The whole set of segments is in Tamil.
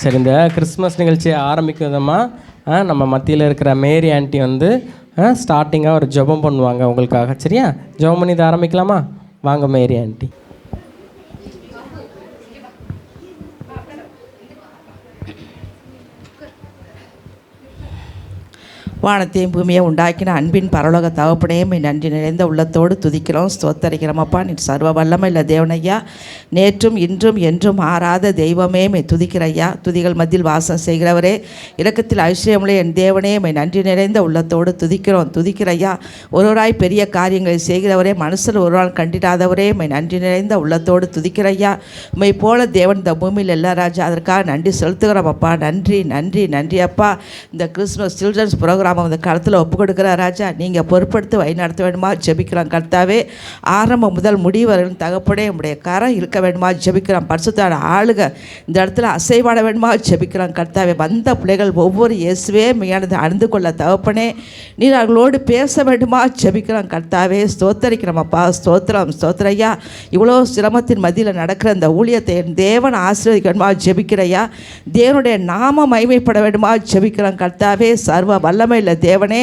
சரி, இந்த கிறிஸ்மஸ் நிகழ்ச்சியை ஆரம்பிக்கும் விதமாக நம்ம மத்தியில் இருக்கிற மேரி ஆண்டி வந்து ஸ்டார்டிங்காக ஒரு ஜெபம் பண்ணுவாங்க உங்களுக்காக. சரியா? ஜெபம் பண்ணி இதை ஆரம்பிக்கலாமா? வாங்க மேரி ஆண்டி. வானத்தையும் பூமியை உண்டாக்கின அன்பின் பரலோக தகப்பனையும் நன்றி நிறைந்த உள்ளத்தோடு துதிக்கிறோம், ஸ்தோத்தரிக்கிறோம். அப்பா, நீ சர்வ வல்லமை இல்லை தேவனையா, நேற்றும் இன்றும் என்றும் மாறாத தெய்வமே மை துதிக்கிறையா. துதிகள் மத்தியில் வாசம் செய்கிறவரே, இரக்கத்தில் ஐஸ்வர்யமுள்ள என் தேவனே மை நன்றி நிறைந்த உள்ளத்தோடு துதிக்கிறையா. ஒருவராய் பெரிய காரியங்களை செய்கிறவரே, மனுஷர் ஒரு நாள் கண்டிடாதவரே மை நன்றி நிறைந்த உள்ளத்தோடு துதிக்கிறையா. உம்மை போல தேவன் இந்த பூமியில் எல்லா ராஜா, அதற்காக நன்றி செலுத்துகிறோம் அப்பா. நன்றி நன்றி நன்றி அப்பா. இந்த கிறிஸ்மஸ் சில்ட்ரன்ஸ் ப்ரோக்ராம் அந்த காலத்தில் ஒப்பு கொடுக்குற ராஜா, நீங்கள் பொறுப்படுத்தி வழி நடத்த வேண்டுமா ஜெபிக்கிறோம் கர்த்தாவே. ஆரம்பம் முதல் முடிவர்கள் தகப்படே உடைய கரம் இருக்க வேண்டுமா ஜெபிக்கிறோம். பரிசுத்தான ஆளுக இந்த இடத்துல அசைவாட வேண்டுமா ஜெபிக்கிறோம் கர்த்தாவே. வந்த பிள்ளைகள் ஒவ்வொரு இயேசுவே மெய்யானது அறிந்து கொள்ள தகப்பனே நீர் அவர்களோடு பேச வேண்டுமா ஜெபிக்கிறோம் கர்த்தாவே. ஸ்தோத்தரிக்கிறோம் அப்பா. ஸ்தோத்திரையா. இவ்வளோ சிரமத்தின் மத்தியில் நடக்கிற இந்த ஊழியத்தை என் தேவன் ஆசீர்வதிக்க வேண்டுமா ஜெபிக்கிறையா. தேவனுடைய நாம மகிமைப்பட வேண்டுமா ஜெபிக்கிறோம் கர்த்தாவே. சர்வ வல்லமை இல்லை தேவனே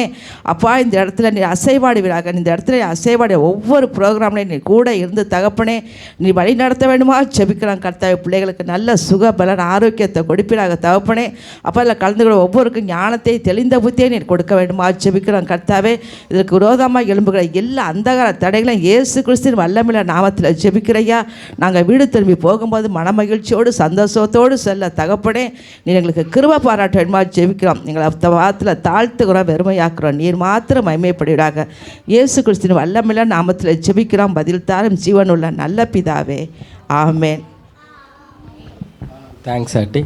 அப்பா, இந்த இடத்துல நீ அசைவாடுவீராக. இந்த இடத்துல அசைவாடி ஒவ்வொரு ப்ரோக்ராம்லையும் நீ கூட இருந்து தகப்பனே நீ வழி நடத்த வேண்டுமா ஜெபிக்கிறான் கர்த்தாவே. பிள்ளைகளுக்கு நல்ல சுக பலன் ஆரோக்கியத்தை கொடுப்பீராக தகப்பனே. அப்போ அதில் கலந்து கொள்ள ஒவ்வொருக்கும் ஞானத்தை தெளிந்த புத்தியை நீ கொடுக்க வேண்டுமா ஜெபிக்கிறான் கர்த்தாவே. இதற்கு விரோதமாக எழும்புகிற எல்லா அந்தகார தடைகளையும் இயேசு கிறிஸ்துவின் வல்லமையுள்ள நாமத்தில் ஜெபிக்கிறையா. நாங்கள் வீடு திரும்பி போகும்போது மனமகிழ்ச்சியோடு சந்தோஷத்தோடு செல்ல தகப்பனே நீ எங்களுக்கு கிருபை பாராட்ட வேண்டுமா ஜெபிக்கிறோம். எங்களை வாரத்தில் தாழ்த்துகிறோம், வெறுமையாக்குறோம். நீர் மாத்திரம் மகிமைப்படுவீராக. இயேசு கிறிஸ்துவின் வல்லமையுள்ள நாமத்தில் ஜெபிக்கிறோம். பதில் தாரும் ஜீவனுள்ள நல்ல பிதாவே, ஆமென். Thanks aunty.